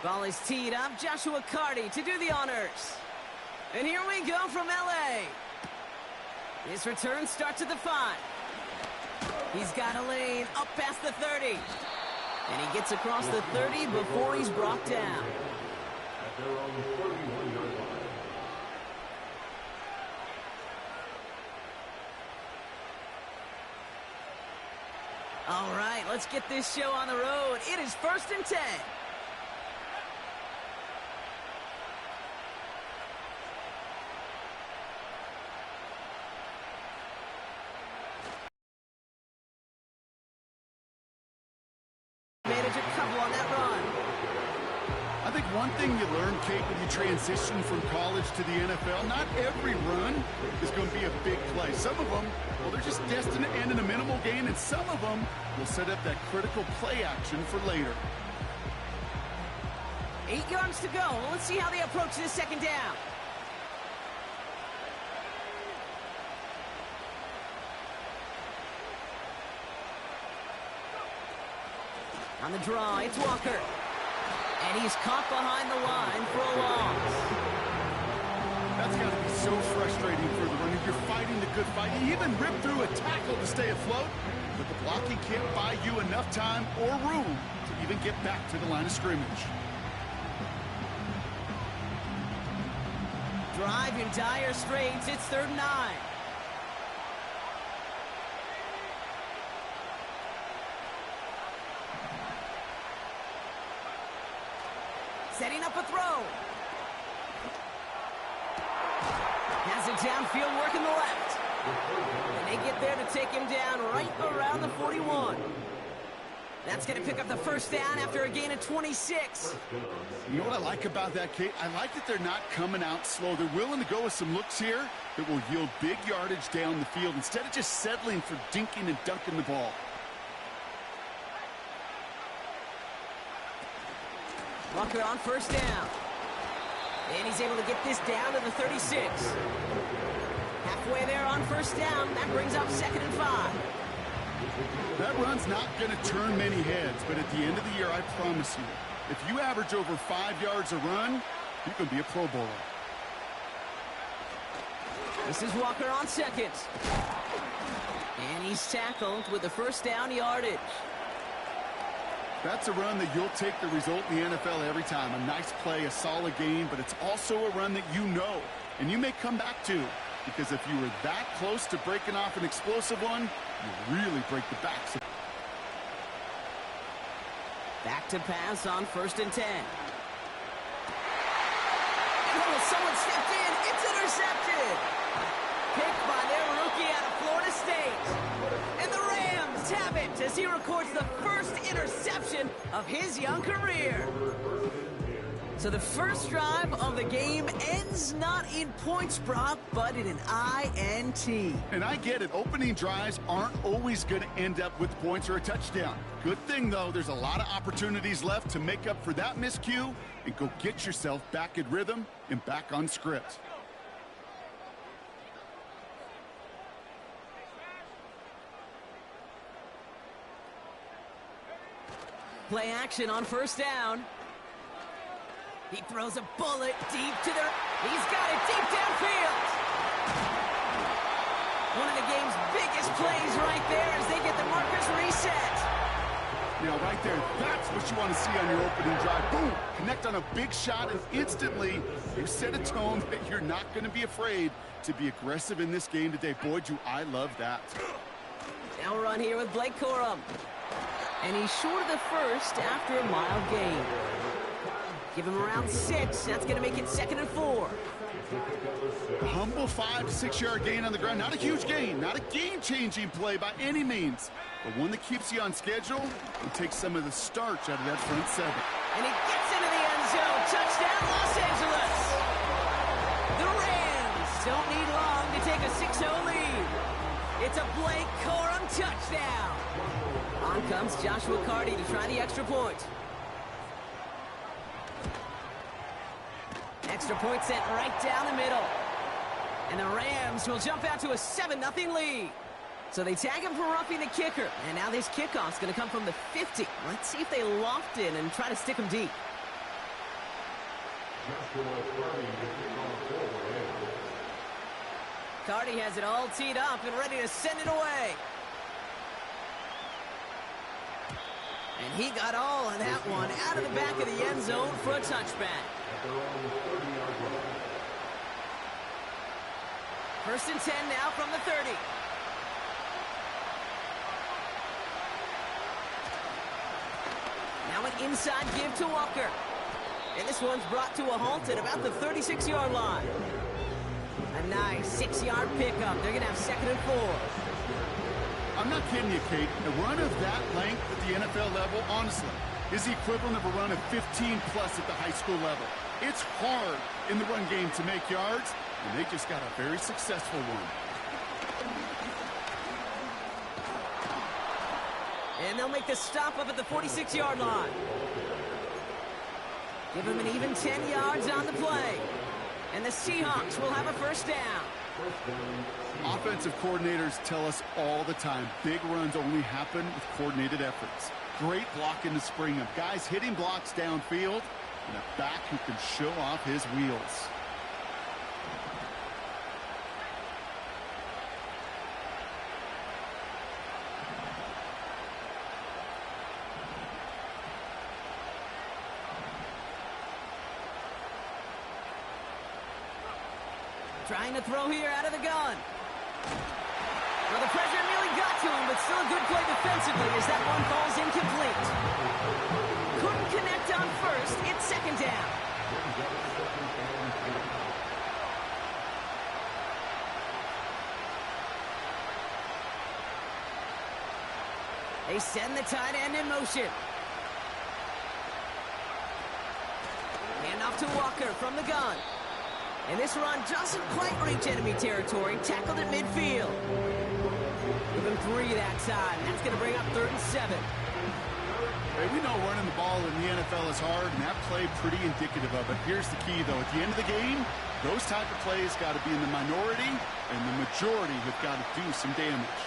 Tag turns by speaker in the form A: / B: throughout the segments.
A: Ball is teed up. Joshua Carty to do the honors. And here we go from L.A. His return starts at the 5. He's got a lane up past the 30. And he gets across the 30 before he's brought down. All right, let's get this show on the road. It is 1st and 10. Manage a couple on that run.
B: I think one thing you learn, Kate, when you transition from college to the NFL, not every run is going to be a big play. Some of them, well, they're just destined to end in a minimal gain, and some of them will set up that critical play action for later.
A: 8 yards to go. Let's see how they approach this 2nd down. On the draw, it's Walker. And he's caught behind the line for a loss.
B: That's got to be so frustrating for the runner. You're fighting the good fight. You even rip through a tackle to stay afloat, but the blocking can't buy you enough time or room to even get back to the line of scrimmage.
A: Drive in dire straits. It's 3rd and 9. Setting up a throw. Has it downfield, working the left. And they get there to take him down right around the 41. That's going to pick up the 1st down after a gain of 26.
B: You know what I like about that, Kate? I like that they're not coming out slow. They're willing to go with some looks here that will yield big yardage down the field instead of just settling for dinking and dunking the ball.
A: Walker on 1st down. And he's able to get this down to the 36. Halfway there on 1st down. That brings up 2nd and 5.
B: That run's not going to turn many heads, but at the end of the year, I promise you, if you average over 5 yards a run, you can be a Pro Bowler.
A: This is Walker on 2nd. And he's tackled with the 1st down yardage.
B: That's a run that you'll take the result in the NFL every time. A nice play, a solid game, but it's also a run that you know, and you may come back to, because if you were that close to breaking off an explosive one, you really break the backs.
A: Back to pass on 1st and 10. Oh, someone stepped in. It's intercepted. Picked by their rookie out of Florida State. And the Rams have it as he records the 1st interception of his young career. So the first drive of the game ends not in points, Brock, but in an INT.
B: And I get it. Opening drives aren't always going to end up with points or a touchdown. Good thing, though, there's a lot of opportunities left to make up for that miscue and go get yourself back in rhythm and back on script.
A: Play action on 1st down. He throws a bullet deep to the... He's got it deep downfield. One of the game's biggest plays right there as they get the markers reset.
B: Now, right there, that's what you want to see on your opening drive. Boom! Connect on a big shot, and instantly you set a tone that you're not going to be afraid to be aggressive in this game today. Boy, do I love that.
A: Now we're on here with Blake Corum. And he's short of the 1st after a mild gain. Give him around 6. That's going to make it 2nd and 4.
B: A humble 5 to 6 yard gain on the ground. Not a huge gain. Not a game-changing play by any means. But one that keeps you on schedule and takes some of the starch out of that front 7.
A: And he gets into the end zone. Touchdown, Los Angeles. The Rams don't need long to take a 6-0 lead. It's a Blake Corum touchdown. On comes Joshua Carty to try the extra point. Extra point sent right down the middle. And the Rams will jump out to a 7-0 lead. So they tag him for roughing the kicker. And now this kickoff's going to come from the 50. Let's see if they loft in and try to stick him deep. Cardi has it all teed up and ready to send it away. And he got all of that one out of the back of the end zone for a touchback. 1st and 10 now from the 30. Now an inside give to Walker. And this one's brought to a halt at about the 36-yard line. A nice 6-yard pickup. They're going to have 2nd and 4.
B: I'm not kidding you, Kate. A run of that length at the NFL level, honestly, is the equivalent of a run of 15-plus at the high school level. It's hard in the run game to make yards, and they just got a very successful one.
A: And they'll make the stop up at the 46-yard line. Give them an even 10 yards on the play. And the Seahawks will have a 1st down.
B: Offensive coordinators tell us all the time, big runs only happen with coordinated efforts. Great blocking to spring them. Guys hitting blocks downfield, and a back who can show off his wheels.
A: Trying to throw here out of the gun. Well, the pressure nearly got to him, but still a good play defensively as that one falls incomplete. Couldn't connect on 1st. It's 2nd down. They send the tight end in motion. Hand off to Walker from the gun. And this run doesn't quite reach enemy territory. Tackled at midfield. Give him 3 that time. That's going to bring up 3rd and 7.
B: Hey, we know running the ball in the NFL is hard, and that play pretty indicative of it. Here's the key, though. At the end of the game, those type of plays got to be in the minority, and the majority have got to do some damage.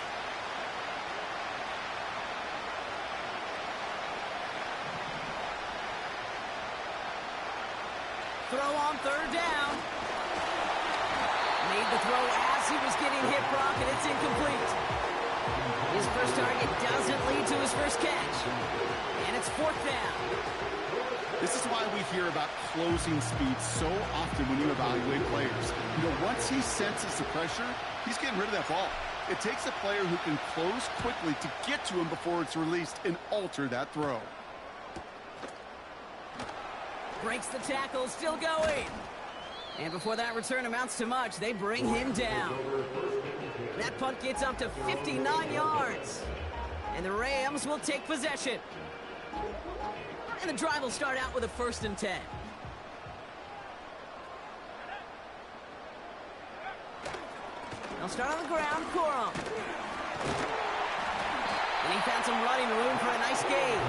A: Throw on 3rd down. Made the throw as he was getting hit, Brock, and it's incomplete. His first target doesn't lead to his first catch. And it's 4th down.
B: This is why we hear about closing speed so often when you evaluate players. You know, once he senses the pressure, he's getting rid of that ball. It takes a player who can close quickly to get to him before it's released and alter that throw.
A: Breaks the tackle, still going. And before that return amounts to much, they bring him down. That punt gets up to 59 yards. And the Rams will take possession. And the drive will start out with a 1st and 10. They'll start on the ground, Corum. And he found some running room for a nice gain.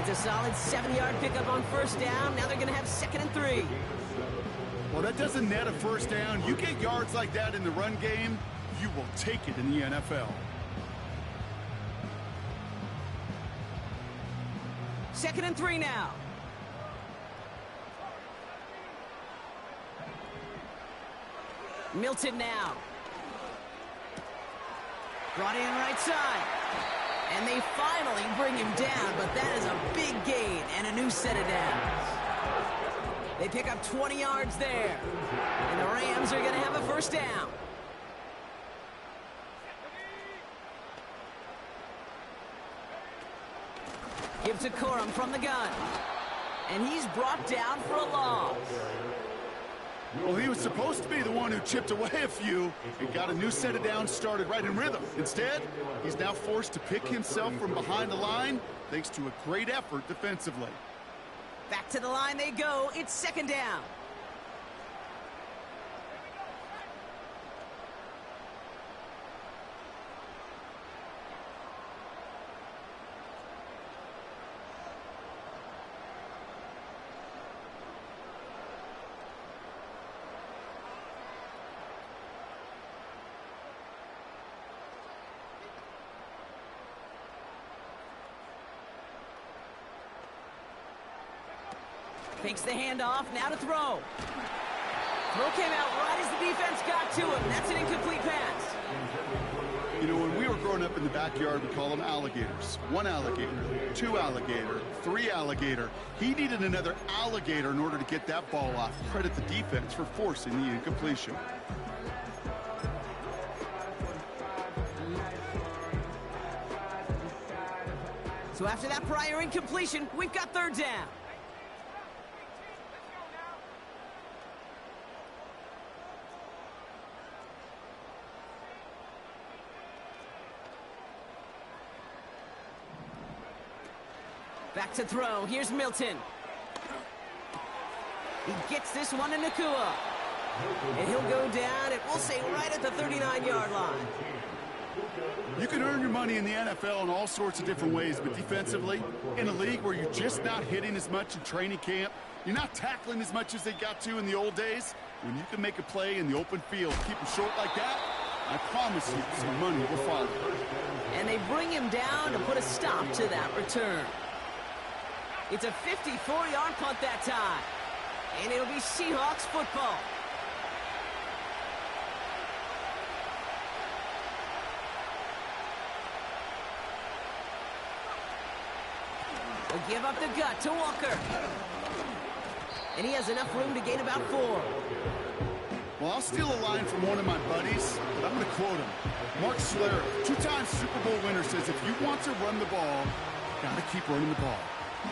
A: It's a solid 7-yard pickup on 1st down. Now they're going to have 2nd and 3.
B: Well, that doesn't net a 1st down. You get yards like that in the run game, you will take it in the NFL.
A: 2nd and 3 now. Milton now. Brought in right side. And they finally bring him down, but that is a big gain and a new set of downs. They pick up 20 yards there. And the Rams are going to have a 1st down. Give to Corum from the gun. And he's brought down for a loss.
B: Well, he was supposed to be the one who chipped away a few and got a new set of downs started right in rhythm. Instead, he's now forced to pick himself from behind the line thanks to a great effort defensively.
A: Back to the line they go. It's 2nd down. Fakes the handoff, now to throw. Throw came out right as the defense got to him. That's an incomplete pass.
B: You know, when we were growing up in the backyard, we call them alligators. 1 alligator, 2 alligator, 3 alligator. He needed another alligator in order to get that ball off. Credit the defense for forcing the incompletion.
A: So after that prior incompletion, we've got 3rd down. Back to throw. Here's Milton. He gets this one to Nakua. And he'll go down, and we'll say right at the 39-yard line.
B: You can earn your money in the NFL in all sorts of different ways, but defensively, in a league where you're just not hitting as much in training camp, you're not tackling as much as they got to in the old days, when you can make a play in the open field, keep them short like that, I promise you some money will follow.
A: And they bring him down to put a stop to that return. It's a 54-yard punt that time. And it'll be Seahawks football. They'll give up the gut to Walker. And he has enough room to gain about 4.
B: Well, I'll steal a line from one of my buddies, but I'm going to quote him. Mark Schlereth, 2-time Super Bowl winner, says if you want to run the ball, you got to keep running the ball.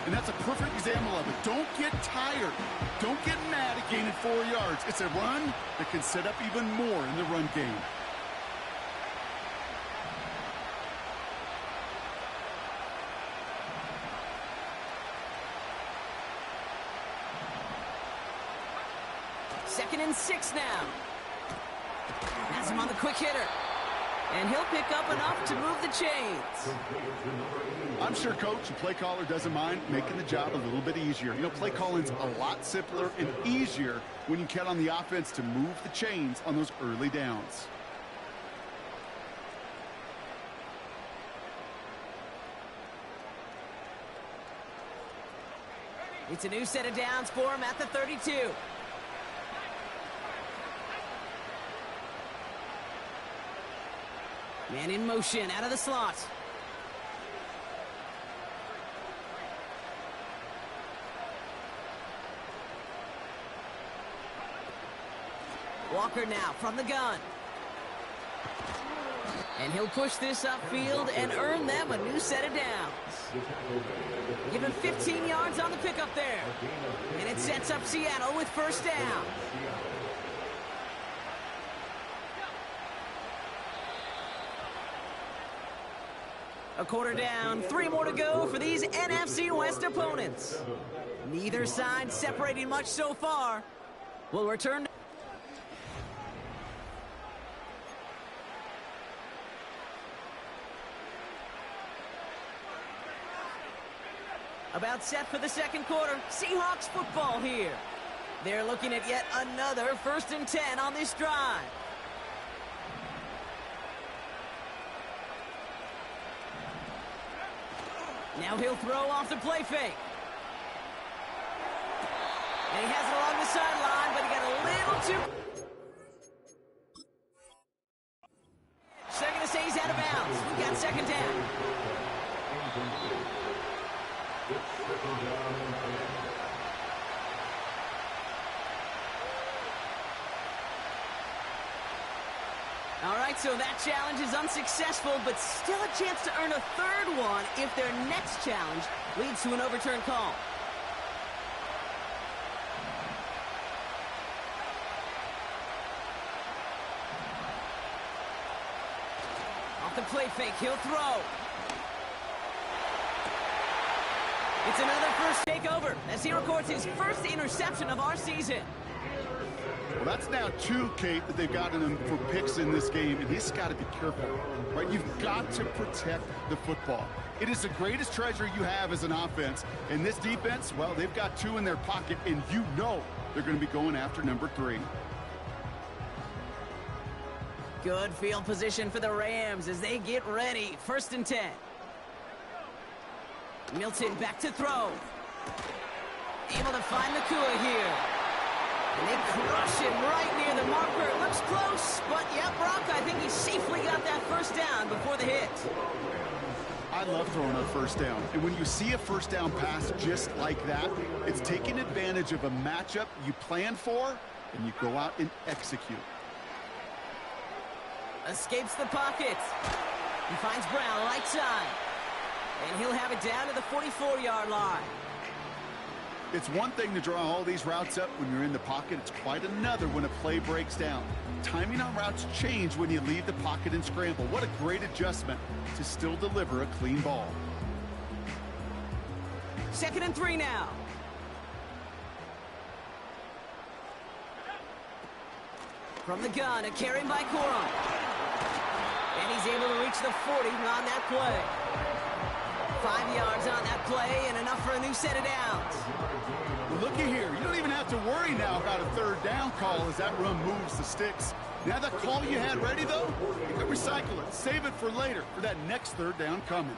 B: And that's a perfect example of it. Don't get tired. Don't get mad at gaining 4 yards. It's a run that can set up even more in the run game.
A: Second and 6 now. Has him on the quick hitter. And he'll pick up enough to move the chains.
B: I'm sure coach and play caller doesn't mind making the job a little bit easier. You know, play calling's a lot simpler and easier when you count on the offense to move the chains on those early downs.
A: It's a new set of downs for him at the 32. Man in motion, out of the slot. Walker now from the gun. And he'll push this upfield and earn them a new set of downs. Give him 15 yards on the pickup there. And it sets up Seattle with 1st down. A quarter down, 3 more to go for these NFC West opponents. Neither side separating much so far. We'll return. About set for the 2nd quarter. Seahawks football here. They're looking at yet another 1st and 10 on this drive. Now he'll throw off the play fake. And he has it along the sideline, but he got a little too... They're going to say he's out of bounds. We've got 2nd down. All right, so that challenge is unsuccessful, but still a chance to earn a 3rd one if their next challenge leads to an overturned call. Off the play fake, he'll throw. It's another first takeover as he records his 1st interception of our season.
B: Well, that's now 2, Kate, that they've gotten him for picks in this game, and he's got to be careful, right? You've got to protect the football. It is the greatest treasure you have as an offense, and this defense, well, they've got 2 in their pocket, and you know they're going to be going after number 3.
A: Good field position for the Rams as they get ready. 1st and 10. Milton back to throw. Able to find the Kua here. And they crush him right near the marker. It looks close, but yeah, Brock, I think he safely got that first down before the hit.
B: I love throwing on first down. And when you see a first down pass just like that, it's taking advantage of a matchup you plan for, and you go out and execute.
A: Escapes the pocket. He finds Brown right side. And he'll have it down to the 44-yard line.
B: It's one thing to draw all these routes up when you're in the pocket. It's quite another when a play breaks down. Timing on routes change when you leave the pocket and scramble. What a great adjustment to still deliver a clean ball.
A: 2nd and 3 now. From the gun, a carry by Corum. And he's able to reach the 40 on that play. 5 yards on that play and enough for a new set of downs.
B: Well, looky here. You don't even have to worry now about a third down call as that run moves the sticks. Now that call you had ready, though, you can recycle it. Save it for later for that next third down coming.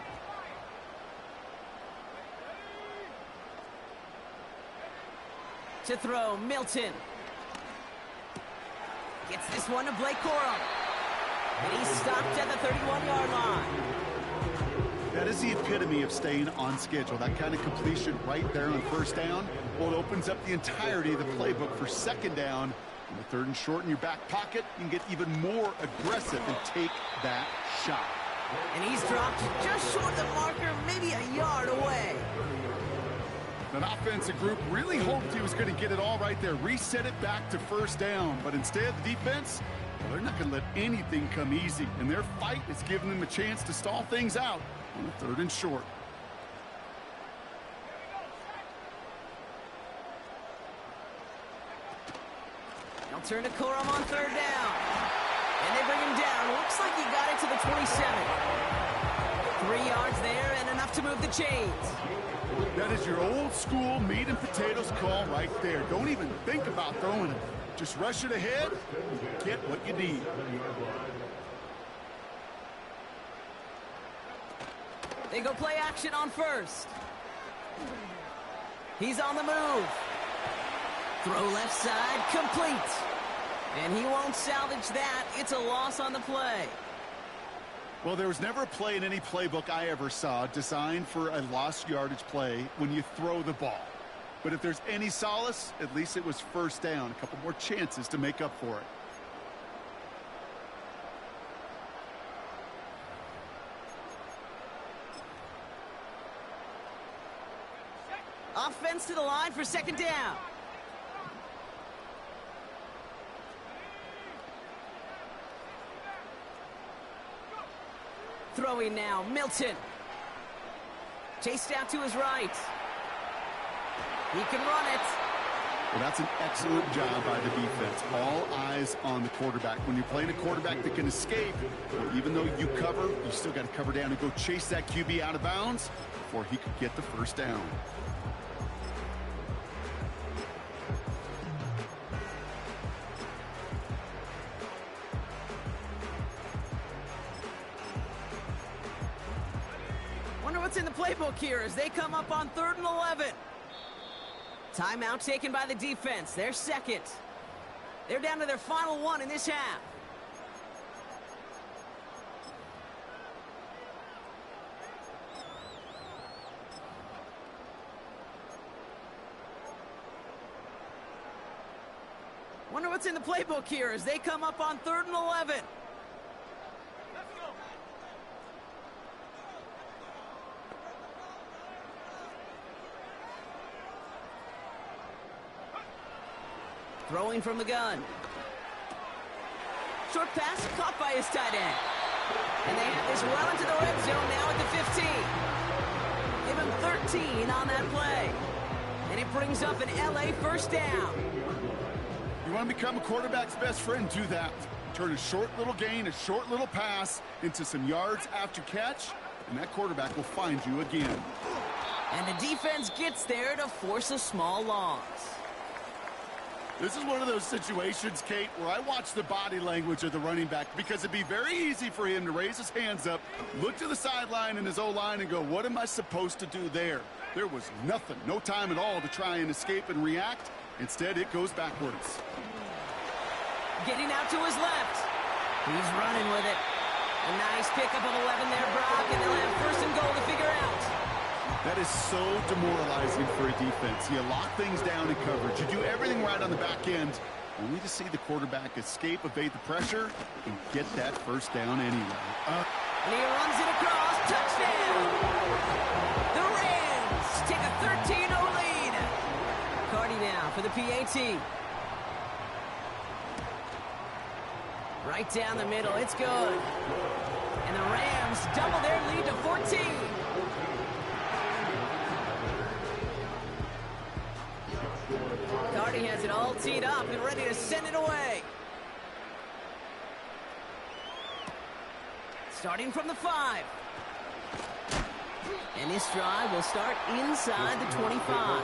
A: To throw, Milton. Gets this one to Blake Corum. And he's stopped at the 31-yard line.
B: That is the epitome of staying on schedule. That kind of completion right there on first down. Well, it opens up the entirety of the playbook for second down. And the 3rd and short in your back pocket, you can get even more aggressive and take that shot.
A: And he's dropped just short of the marker, maybe a yard away.
B: That offensive group really hoped he was going to get it all right there, reset it back to first down. But instead, the defense, well, they're not going to let anything come easy. And their fight is giving them a chance to stall things out on the 3rd and short.
A: They'll turn to Corum on 3rd down. And they bring him down. Looks like he got it to the 27. 3 yards there and enough to move the chains.
B: That is your old school meat and potatoes call right there. Don't even think about throwing it. Just rush it ahead and get what you need.
A: They go play action on 1st. He's on the move. Throw left side, complete. And he won't salvage that. It's a loss on the play.
B: Well, there was never a play in any playbook I ever saw designed for a lost yardage play when you throw the ball. But if there's any solace, at least it was first down. A couple more chances to make up for it.
A: Offense to the line for 2nd down. Throwing now, Milton. Chased out to his right. He can run it.
B: Well, that's an excellent job by the defense. All eyes on the quarterback. When you're playing a quarterback that can escape, well, even though you cover, you still got to cover down and go chase that QB out of bounds before he could get the first down.
A: Wonder what's in the playbook here as they come up on 3rd and 11. Timeout taken by the defense. Their 2nd. They're down to their final one in this half. Wonder what's in the playbook here as they come up on 3rd and 11. Throwing from the gun. Short pass caught by his tight end. And they have this well into the red zone now at the 15. Give him 13 on that play. And it brings up an LA first down.
B: You want to become a quarterback's best friend, do that. Turn a short little gain, a short little pass into some yards after catch, and that quarterback will find you again.
A: And the defense gets there to force a small loss.
B: This is one of those situations, Kate, where I watch the body language of the running back because it'd be very easy for him to raise his hands up, look to the sideline in his O-line and go, what am I supposed to do there? There was nothing, no time at all to try and escape and react. Instead, it goes backwards.
A: Getting out to his left. He's running with it. A nice pickup of 11 there, Brock, and they'll have first and goal to figure out.
B: That is so demoralizing for a defense. You lock things down in coverage. You do everything right on the back end, only to see the quarterback escape, evade the pressure, and get that first down anyway.
A: And he runs it across. Touchdown! The Rams take a 13-0 lead. Cardi now for the PAT. Right down the middle. It's good. And the Rams double their lead to 14. Cardi has it all teed up and ready to send it away. Starting from the 5. And this drive will start inside the 25.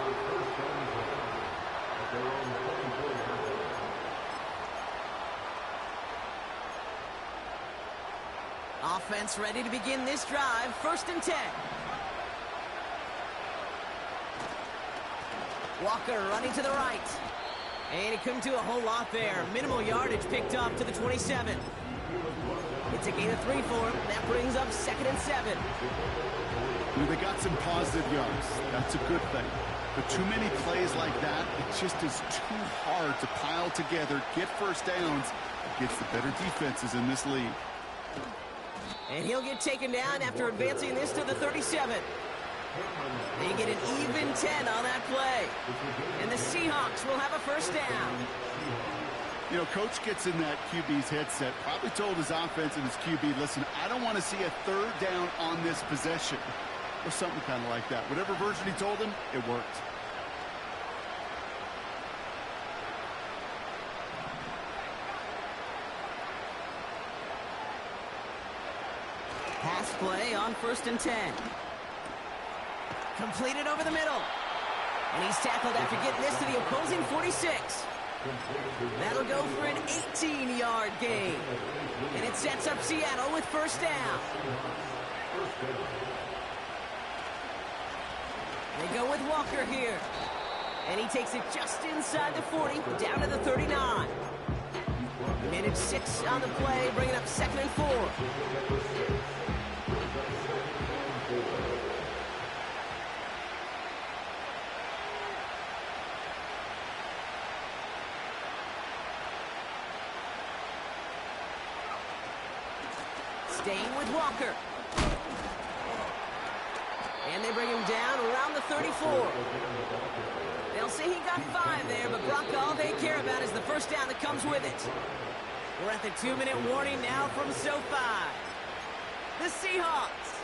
A: Offense ready to begin this drive. First and 10. Walker running to the right. And he couldn't do a whole lot there. Minimal yardage picked up to the 27. It's a gain of 3 for him. That brings up 2nd and 7.
B: They got some positive yards. That's a good thing. But too many plays like that, it just is too hard to pile together, get first downs against the better defenses in this league.
A: And he'll get taken down after advancing this to the 37. They get an even 10 on that play. And the Seahawks will have a first down.
B: You know, coach gets in that QB's headset, probably told his offense and his QB, listen, I don't want to see a third down on this possession. Or something kind of like that. Whatever version he told him, it worked.
A: Pass play on 1st and 10. Completed over the middle. And he's tackled after getting this to the opposing 46. That'll go for an 18-yard gain. And it sets up Seattle with first down. They go with Walker here. And he takes it just inside the 40, down to the 39. Minute 6 on the play, bringing up 2nd and 4. Staying with Walker. And they bring him down around the 34. They'll say he got 5 there, but Brock, all they care about is the first down that comes with it. We're at the 2-minute warning now from SoFi. The Seahawks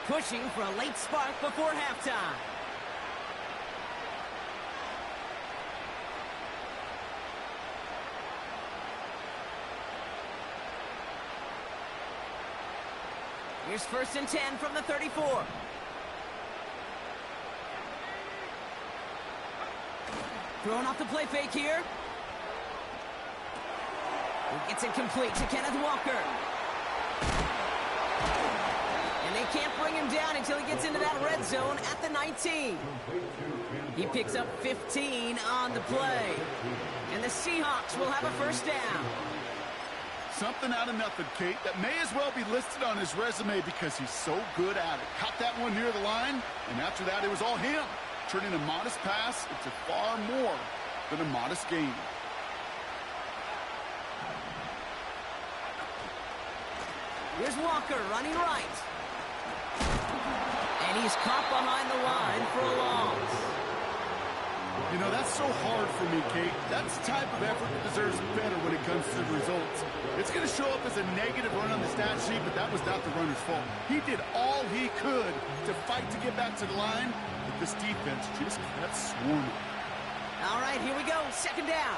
A: pushing for a late spark before halftime. Here's 1st and 10 from the 34. Throwing off the play fake here. He gets it complete to Kenneth Walker. And they can't bring him down until he gets into that red zone at the 19. He picks up 15 on the play. And the Seahawks will have a first down.
B: Something out of nothing, Kate, that may as well be listed on his resume because he's so good at it. Caught that one near the line, and after that, it was all him. Turning a modest pass into far more than a modest gain.
A: Here's Walker running right. And he's caught behind the line for a loss.
B: You know, that's so hard for me, Kate. That's the type of effort that deserves better when it comes to the results. It's going to show up as a negative run on the stat sheet, but that was not the runner's fault. He did all he could to fight to get back to the line, but this defense just kept swarming.
A: All right, here we go. 2nd down.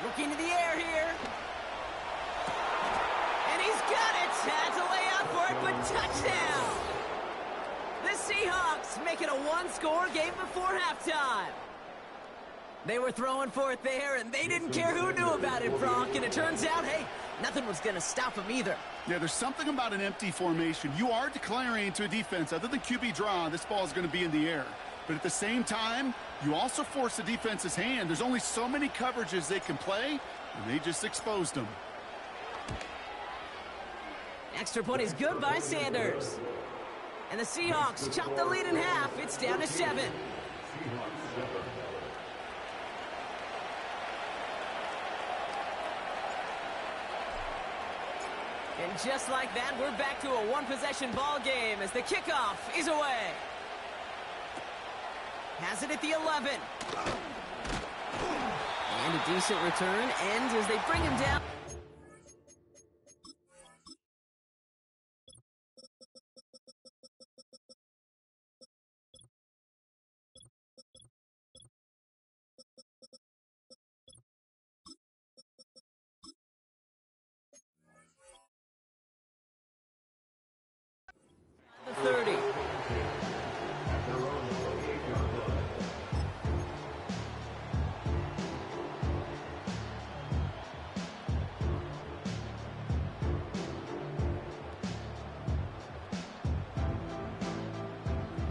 A: Looking to the air here. got it! Had to lay out for it, but touchdown! The Seahawks make it a one-score game before halftime. They were throwing for it there, and they didn't care who knew about it, Bronk. And it turns out, hey, nothing was going to stop them either.
B: Yeah, there's something about an empty formation. You are declaring to a defense, other than QB draw, this ball is going to be in the air. But at the same time, you also force the defense's hand. There's only so many coverages they can play, and they just exposed them.
A: Extra point is good by Sanders. And the Seahawks chop the lead in half. It's down to 7. And just like that, we're back to a one-possession ball game as the kickoff is away. Has it at the 11. And a decent return ends as they bring him down. The 30.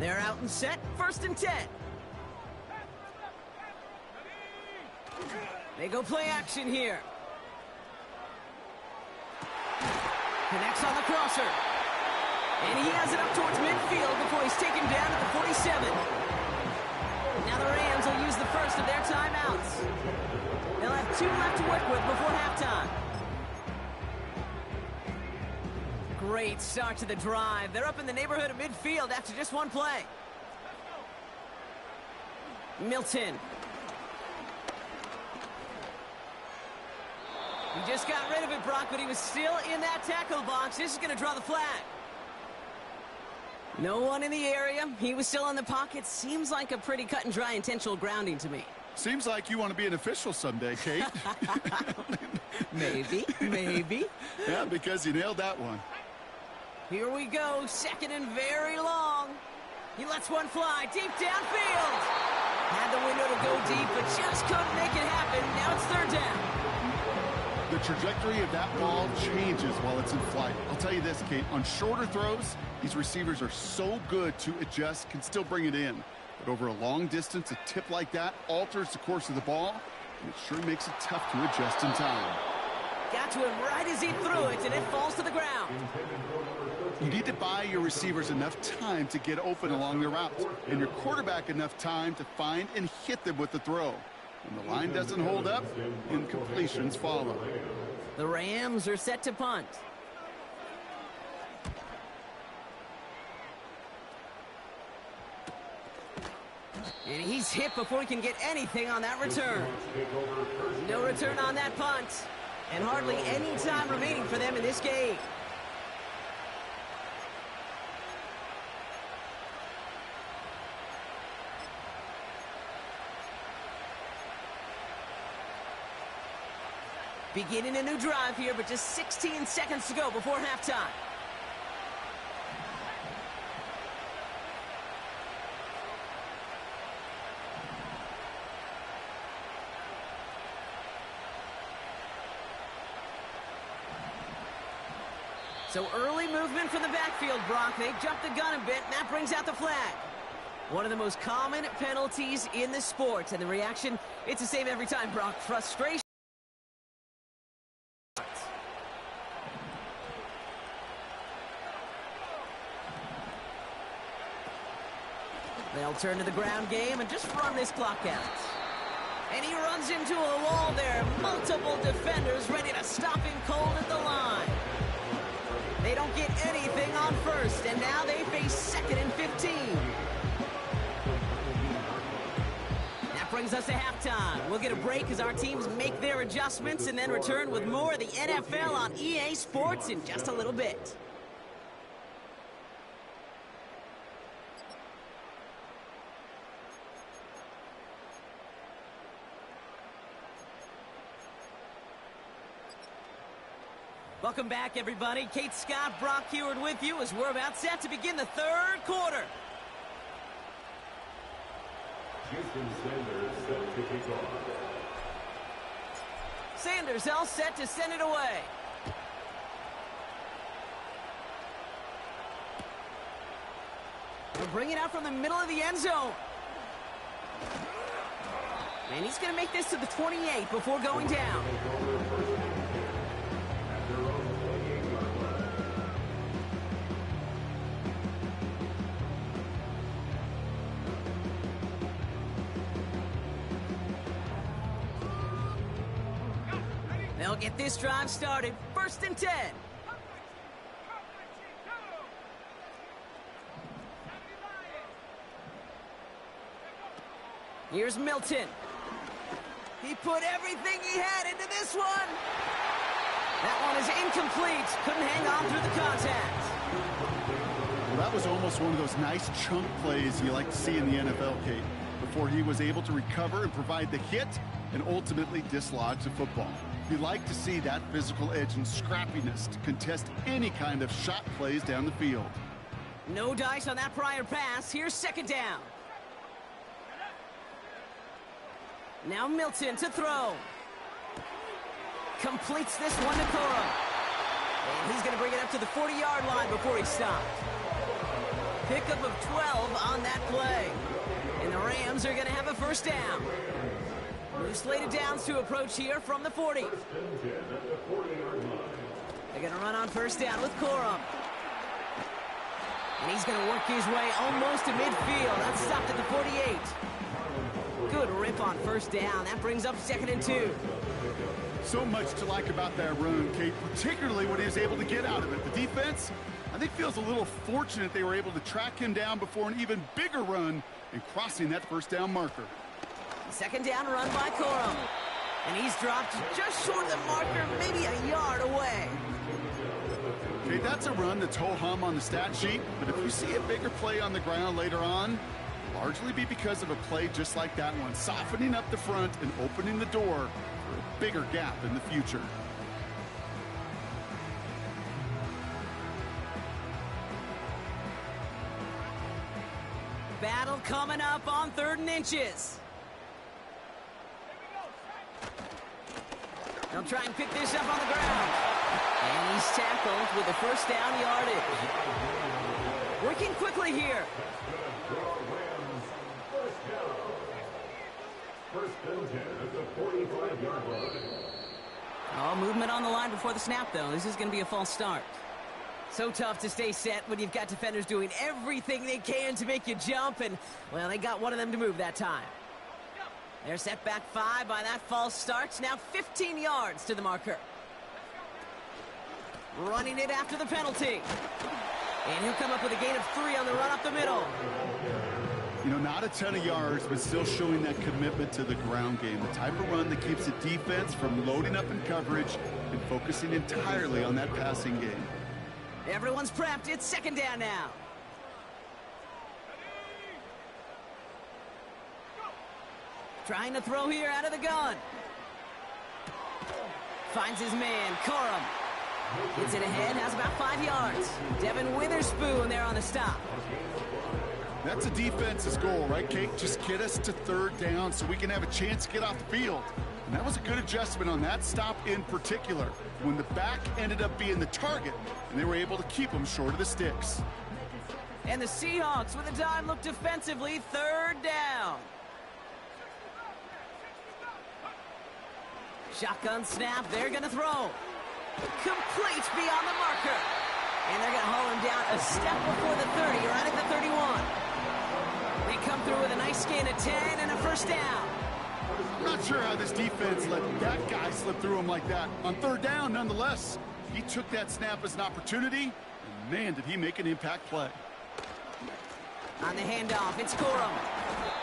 A: They're out and set, 1st and 10. They go play action here. Connects on the crosser. And he has it up towards midfield before he's taken down at the 47. Now the Rams will use the first of their timeouts. They'll have 2 left to work with before halftime. Great start to the drive. They're up in the neighborhood of midfield after just 1 play. Milton. He just got rid of it, Brock, but he was still in that tackle box. This is going to draw the flag. No one in the area. He was still in the pocket. Seems like a pretty cut and dry intentional grounding to me.
B: Seems like you want to be an official someday, Kate.
A: Maybe, maybe.
B: Yeah, because you nailed that one.
A: Here we go, 2nd and very long. He lets one fly deep downfield. Had the window to go deep, but just couldn't make it happen. Now it's 3rd down.
B: The trajectory of that ball changes while it's in flight. I'll tell you this, Kate, on shorter throws, these receivers are so good to adjust, can still bring it in. But over a long distance, a tip like that alters the course of the ball, and it sure makes it tough to adjust in time.
A: Got to him right as he threw it, and it falls to the ground.
B: You need to buy your receivers enough time to get open along their routes, and your quarterback enough time to find and hit them with the throw. When the line doesn't hold up, incompletions follow.
A: The Rams are set to punt. And he's hit before he can get anything on that return. No return on that punt. And hardly any time remaining for them in this game. Beginning a new drive here, but just 16 seconds to go before halftime. So early movement from the backfield, Brock. They jumped the gun a bit, and that brings out the flag. One of the most common penalties in the sport, and the reaction, it's the same every time, Brock. Frustration. They'll turn to the ground game and just run this clock out. And he runs into a wall there. Multiple defenders ready to stop him cold at the line. They don't get anything on first, and now they face 2nd and 15. That brings us to halftime. We'll get a break as our teams make their adjustments and then return with more of the NFL on EA Sports in just a little bit. Welcome back, everybody. Kate Scott, Brock Heward with you as we're about set to begin the third quarter.
C: Houston Sanders set to kick off.
A: Sanders all set to send it away. We'll bring it out from the middle of the end zone. And he's going to make this to the 28 before going down. They'll get this drive started. 1st and 10. Here's Milton. He put everything he had into this one. That one is incomplete. Couldn't hang on through the contact.
B: Well, that was almost one of those nice chunk plays you like to see in the NFL, Kate, before he was able to recover and provide the hit and ultimately dislodge the football. You like to see that physical edge and scrappiness to contest any kind of shot plays down the field.
A: No dice on that prior pass. Here's 2nd down. Now Milton to throw. Completes this one to Corum. And he's going to bring it up to the 40-yard line before he stopped. Pickup of 12 on that play. And the Rams are going to have a 1st down. New slated downs to approach here from the 40. They're going to run on 1st down with Corum. And he's going to work his way almost to midfield. That's stopped at the 48. Good rip on 1st down. That brings up 2nd and 2.
B: So much to like about that run, Kate, particularly what he was able to get out of it. The defense, I think, feels a little fortunate they were able to track him down before an even bigger run and crossing that 1st down marker.
A: 2nd down run by Corum. And he's dropped just short of the marker, maybe a yard away.
B: Okay, that's a run that's ho-hum on the stat sheet, but if you see a bigger play on the ground later on, largely be because of a play just like that one, softening up the front and opening the door for a bigger gap in the future.
A: Battle coming up on 3rd and inches. They'll try and pick this up on the ground. And he's tackled with the 1st down yardage. Working quickly here. Oh, movement on the line before the snap, though. This is going to be a false start. So tough to stay set when you've got defenders doing everything they can to make you jump, and, well, they got one of them to move that time. They're set back 5 by that false start. Now 15 yards to the marker. Running it after the penalty. And he'll come up with a gain of 3 on the run up the middle.
B: You know, not a ton of yards, but still showing that commitment to the ground game. The type of run that keeps the defense from loading up in coverage and focusing entirely on that passing game.
A: Everyone's prepped. It's 2nd down now. Trying to throw here out of the gun. Finds his man, Corum. Gets it ahead, has about 5 yards. Devin Witherspoon there on the stop.
B: That's a defense's goal, right, Kate? Just get us to 3rd down so we can have a chance to get off the field. And that was a good adjustment on that stop in particular, when the back ended up being the target, and they were able to keep him short of the sticks.
A: And the Seahawks with a dime look defensively, 3rd down. Shotgun snap, they're going to throw. Complete beyond the marker. And they're going to haul him down a step before the 30, right at the 31. They come through with a nice gain of 10 and a 1st down.
B: I'm not sure how this defense let that guy slip through him like that. On 3rd down, nonetheless, he took that snap as an opportunity, and man, did he make an impact play.
A: On the handoff, it's Corum.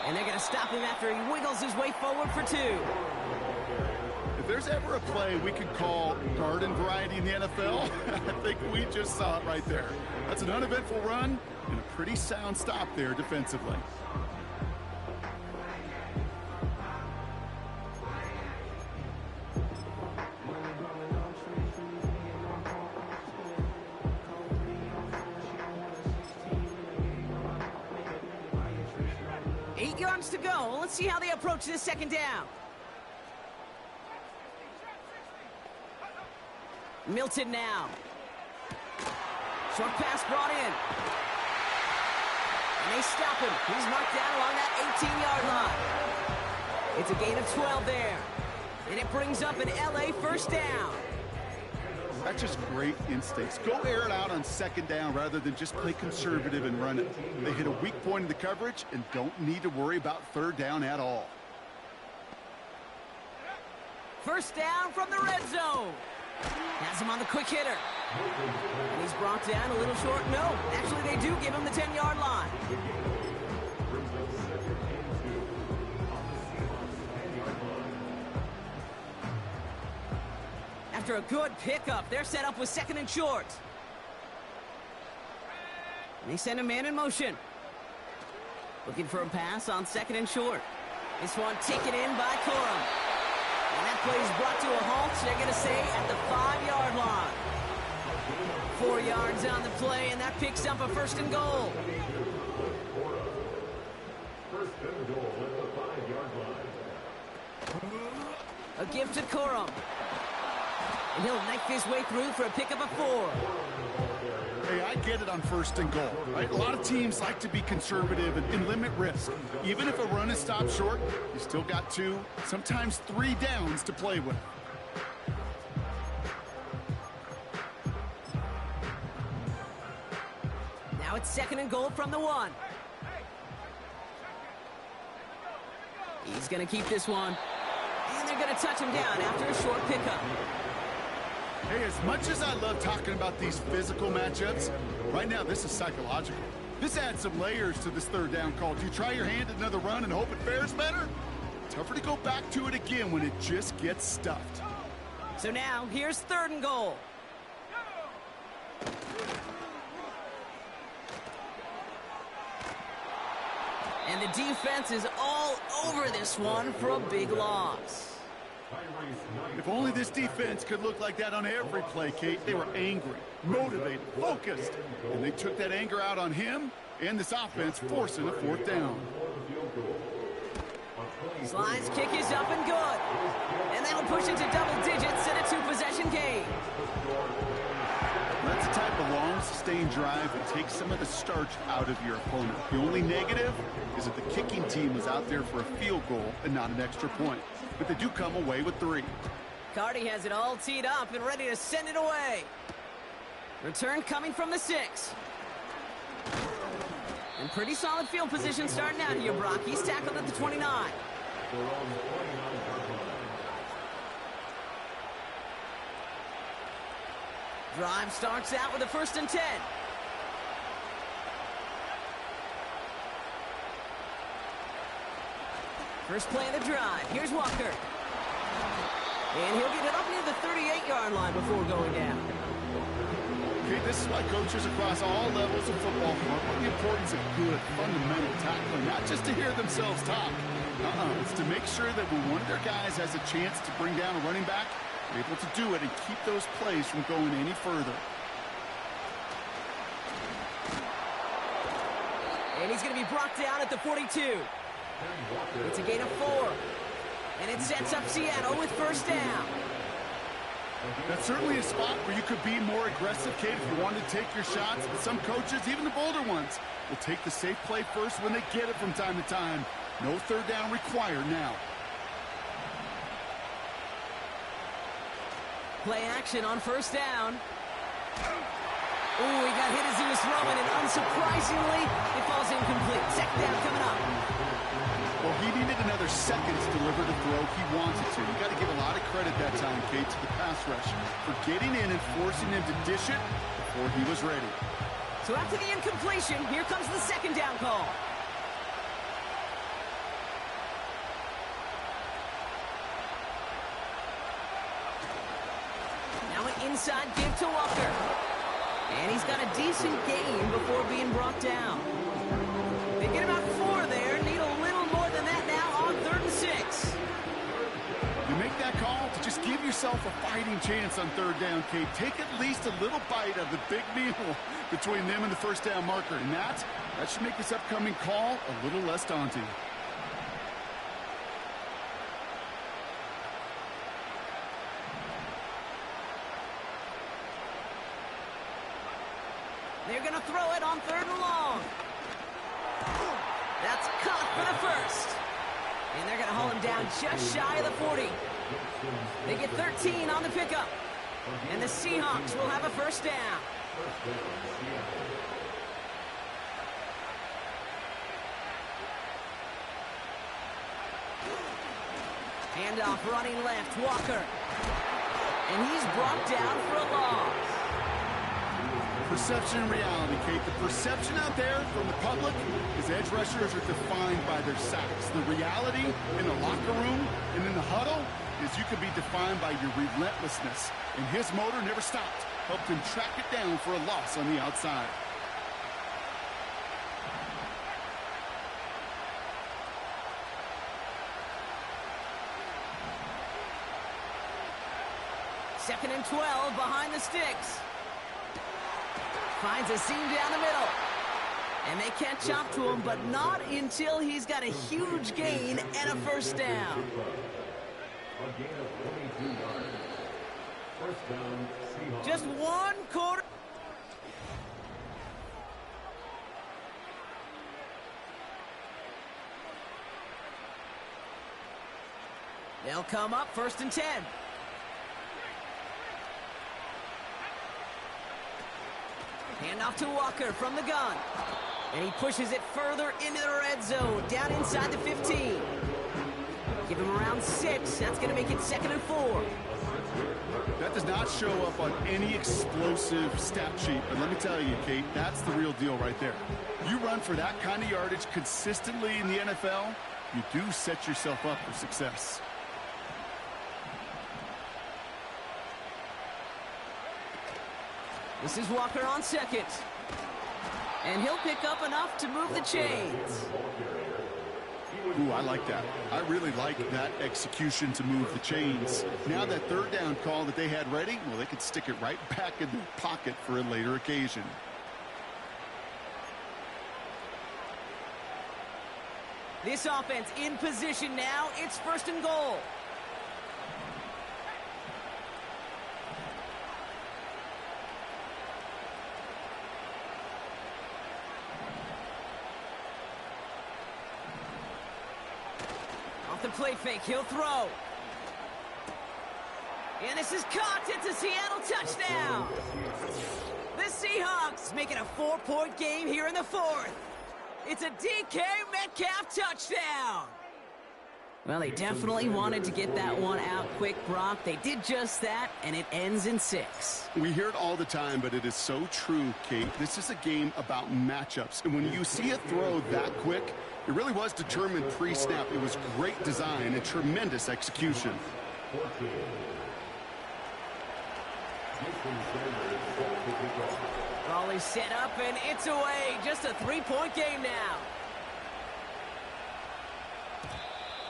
A: And they're going to stop him after he wiggles his way forward for 2.
B: If there's ever a play we could call garden variety in the NFL, I think we just saw it right there. That's an uneventful run and a pretty sound stop there defensively.
A: yards to go. Let's see how they approach this second down. Milton now. Short pass brought in. And they stop him. He's marked down along that 18-yard line. It's a gain of 12 there. And it brings up an LA first down.
B: That's just great instincts. Go air it out on second down rather than just play conservative and run it. They hit a weak point in the coverage and don't need to worry about third down at all.
A: First down from the red zone. Has him on the quick hitter. And he's brought down a little short. No, actually they do give him the 10-yard line. After a good pickup, they're set up with second and short. And they send a man in motion. Looking for a pass on second and short. This one taken in by Corum. And that play is brought to a halt, they're going to say, at the 5-yard line. 4 yards on the play, and that picks up a first and goal.
C: First and goal at the 5-yard line.
A: A give to Corum. And he'll knife his way through for a pickup of 4.
B: Hey, I get it on first and goal, right? A lot of teams like to be conservative and limit risk. Even if a run is stopped short, you still got 2, sometimes 3 downs to play with.
A: Now it's second and goal from the 1. He's going to keep this one. And they're going to touch him down after a short pickup.
B: Hey, as much as I love talking about these physical matchups, right now this is psychological. This adds some layers to this third down call. Do you try your hand at another run and hope it fares better? Tougher to go back to it again when it just gets stuffed.
A: So now, here's third and goal. And the defense is all over this one for a big loss.
B: If only this defense could look like that on every play, Kate. They were angry, motivated, focused, and they took that anger out on him and this offense, forcing a fourth down.
A: Slide's kick is up and good. And that'll push it to double digits and a 2-possession game.
B: That's the type of long, sustained drive that takes some of the starch out of your opponent. The only negative is that the kicking team was out there for a field goal and not an extra point. But they do come away with 3.
A: Carty has it all teed up and ready to send it away. Return coming from the 6. And pretty solid field position starting out here, Brock. He's tackled at the 29. Drive starts out with a 1st and 10. First play of the drive. Here's Walker. And he'll get it up near the 38-yard line before going down.
B: Okay, this is why coaches across all levels of football want the importance of good, fundamental tackling, not just to hear themselves talk. It's to make sure that when one of their guys has a chance to bring down a running back, they're able to do it and keep those plays from going any further.
A: And he's going to be brought down at the 42. It's a gain of 4. And it sets up Seattle with first down.
B: That's certainly a spot where you could be more aggressive, Kate, if you wanted to take your shots. But some coaches, even the bolder ones, will take the safe play first when they get it from time to time. No third down required now.
A: Play action on first down. Ooh, he got hit as he was throwing, and unsurprisingly, it falls incomplete. Second down coming up.
B: Well, he needed another second to deliver the throw he wanted to. You got to give a lot of credit that time, Kate, to the pass rush for getting in and forcing him to dish it before he was ready.
A: So after the incompletion, here comes the second down call. Now an inside give to Walker. And he's got a decent gain before being brought down. They get about 4 there. Need a little more than that now on 3rd and 6.
B: You make that call to just give yourself a fighting chance on third down, Kate. Take at least a little bite of the big meal between them and the first down marker. And that should make this upcoming call a little less daunting.
A: They're going to throw it on 3rd and long. That's caught for the first. And they're going to haul him down just shy of the 40. They get 13 on the pickup. And the Seahawks will have a first down. Handoff running left, Walker. And he's brought down for a loss.
B: Perception and reality, Kate. The perception out there from the public is edge rushers are defined by their sacks. The reality in the locker room and in the huddle is you can be defined by your relentlessness. And his motor never stopped. Helped him track it down for a loss on the outside.
A: Second and 12 behind the sticks. Finds a seam down the middle. And they can't jump to him, but not until he's got a huge gain and a first down. Just 1 quarter. They'll come up 1st and 10. Handoff to Walker from the gun. And he pushes it further into the red zone, down inside the 15. Give him around 6. That's going to make it 2nd and 4.
B: That does not show up on any explosive stat sheet. But let me tell you, Kate, that's the real deal right there. You run for that kind of yardage consistently in the NFL, you do set yourself up for success.
A: This is Walker on 2nd. And he'll pick up enough to move the chains.
B: Ooh, I like that. I really like that execution to move the chains. Now that 3rd down call that they had ready, well, they could stick it right back in their pocket for a later occasion.
A: This offense in position now. It's 1st and goal. The play fake, he'll throw. And this is caught. It's a Seattle touchdown. The Seahawks make it a 4-point game here in the 4th. It's a DK Metcalf touchdown. Well, they definitely wanted to get that one out quick, Brock. They did just that, and it ends in 6.
B: We hear it all the time, but it is so true, Kate. This is a game about matchups. And when you see a throw that quick, it really was determined pre-snap. It was great design and tremendous execution.
A: Raleigh set up, and it's away. Just a 3-point game now.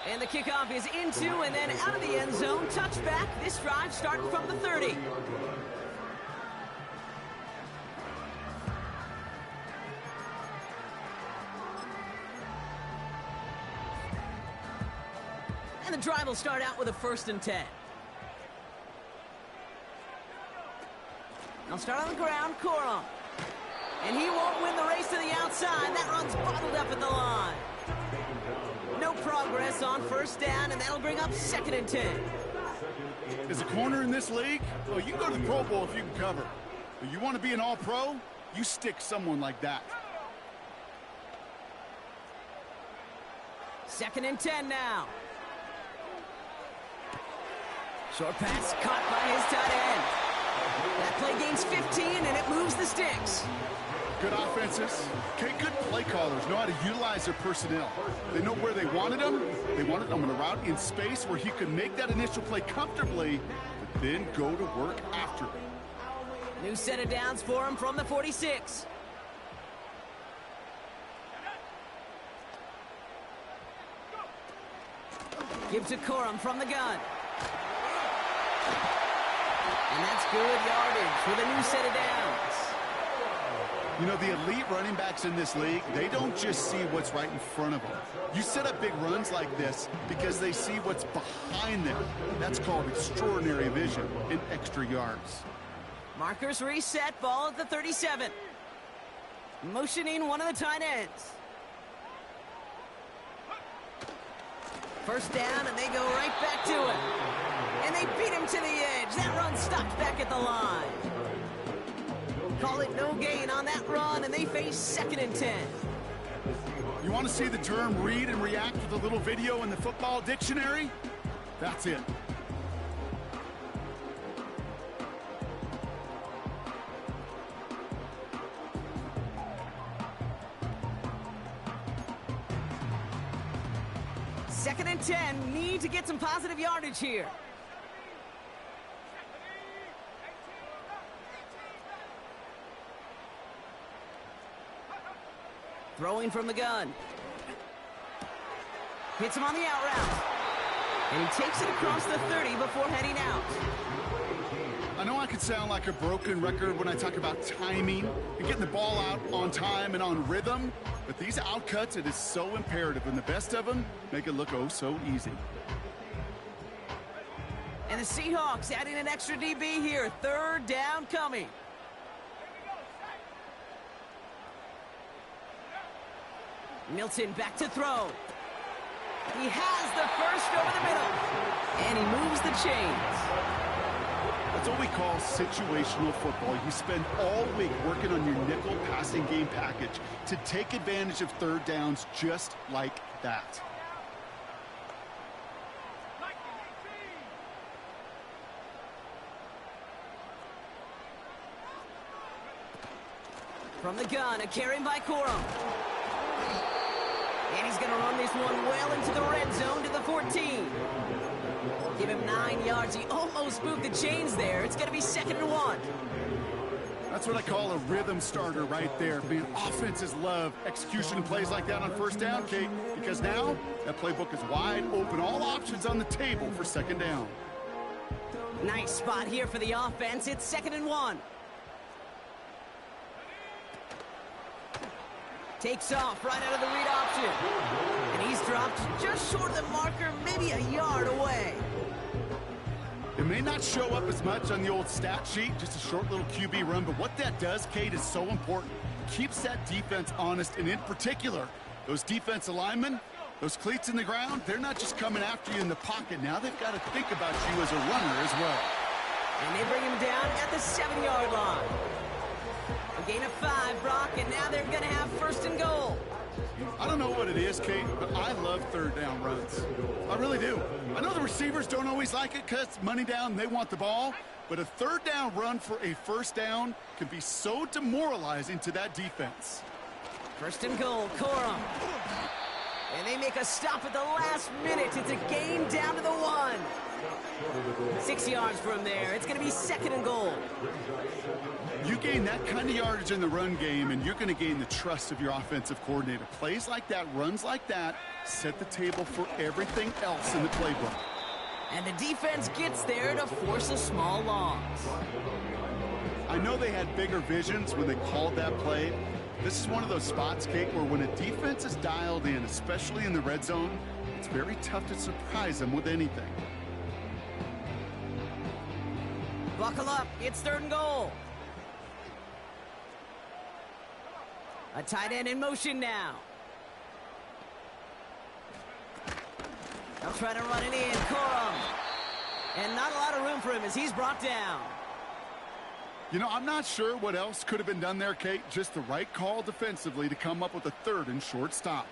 A: And the kickoff is into and then out of the end zone. Touchback. This drive starting from the 30. And the drive will start out with a 1st and 10. They'll start on the ground, Corum. And he won't win the race to the outside. That run's bottled up at the line. No progress on 1st down, and that'll bring up 2nd and 10.
B: As a corner in this league, well, you can go to the Pro Bowl if you can cover. But you want to be an all-pro, you stick someone like that.
A: 2nd and 10 now. Short pass caught by his tight end. That play gains 15, and it moves the sticks.
B: Good offenses. Okay, good play callers know how to utilize their personnel. They know where they wanted them. They wanted them in a route in space where he could make that initial play comfortably, but then go to work after it.
A: New set of downs for him from the 46. Give to Corum from the gun. And that's good yardage with a new set of downs.
B: You know, the elite running backs in this league, they don't just see what's right in front of them. You set up big runs like this because they see what's behind them. That's called extraordinary vision and extra yards.
A: Markers reset, ball at the 37. Motioning one of the tight ends. First down, and they go right back to it. And they beat him to the edge. That run stopped back at the line. Call it no gain on that run, and they face 2nd and 10.
B: You want to see the term read and react with a little video in the football dictionary? That's it.
A: Second and 10, need to get some positive yardage here. Throwing from the gun. Hits him on the out route. And he takes it across the 30 before heading out.
B: I know I could sound like a broken record when I talk about timing and getting the ball out on time and on rhythm, but these outcuts, it is so imperative, and the best of them make it look oh so easy.
A: And the Seahawks adding an extra DB here. 3rd down coming. Milton back to throw. He has the first over the middle. And he moves the chains.
B: That's what we call situational football. You spend all week working on your nickel passing game package to take advantage of 3rd downs just like that.
A: From the gun, a carry by Corum. And he's going to run this one well into the red zone to the 14. Give him 9 yards. He almost spooked the chains there. It's going to be 2nd and 1.
B: That's what I call a rhythm starter right there. Man, offenses love execution plays like that on 1st down, Kate, because now that playbook is wide open. All options on the table for 2nd down.
A: Nice spot here for the offense. It's 2nd and 1. Takes off right out of the read option. And he's dropped just short of the marker, maybe a yard away.
B: It may not show up as much on the old stat sheet, just a short little QB run, but what that does, Kate, is so important. Keeps that defense honest, and in particular, those defensive linemen, those cleats in the ground, they're not just coming after you in the pocket. Now they've got to think about you as a runner as well.
A: And they bring him down at the 7-yard line. A gain of 5, Brock, and now they're going to have 1st and goal.
B: I don't know what it is, Kate, but I love 3rd down runs. I really do. I know the receivers don't always like it because it's money down and they want the ball, but a 3rd down run for a 1st down can be so demoralizing to that defense.
A: 1st and goal, Corum. And they make a stop at the last minute. It's a gain down to the 1. 6 yards from there. It's going to be 2nd and goal.
B: You gain that kind of yardage in the run game, and you're going to gain the trust of your offensive coordinator. Plays like that, runs like that, set the table for everything else in the playbook.
A: And the defense gets there to force a small loss.
B: I know they had bigger visions when they called that play. This is one of those spots, Kate, where when a defense is dialed in, especially in the red zone, it's very tough to surprise them with anything.
A: Buckle up. It's 3rd and goal. A tight end in motion now. They'll try to run it in. Corum. And not a lot of room for him as he's brought down.
B: You know, I'm not sure what else could have been done there, Kate. Just the right call defensively to come up with a 3rd and short stop.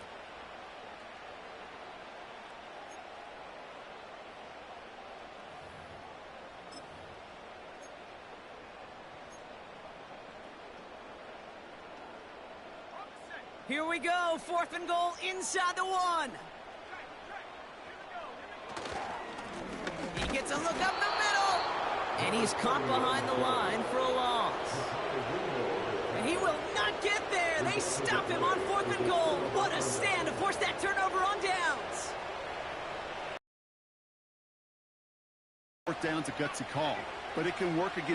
A: Here we go. 4th and goal inside the 1. He gets a look up the middle. And he's caught behind the line for a loss. And he will not get there. They stop him on 4th and goal. What a stand to force that turnover on downs.
B: 4th down's a gutsy call, but it can work against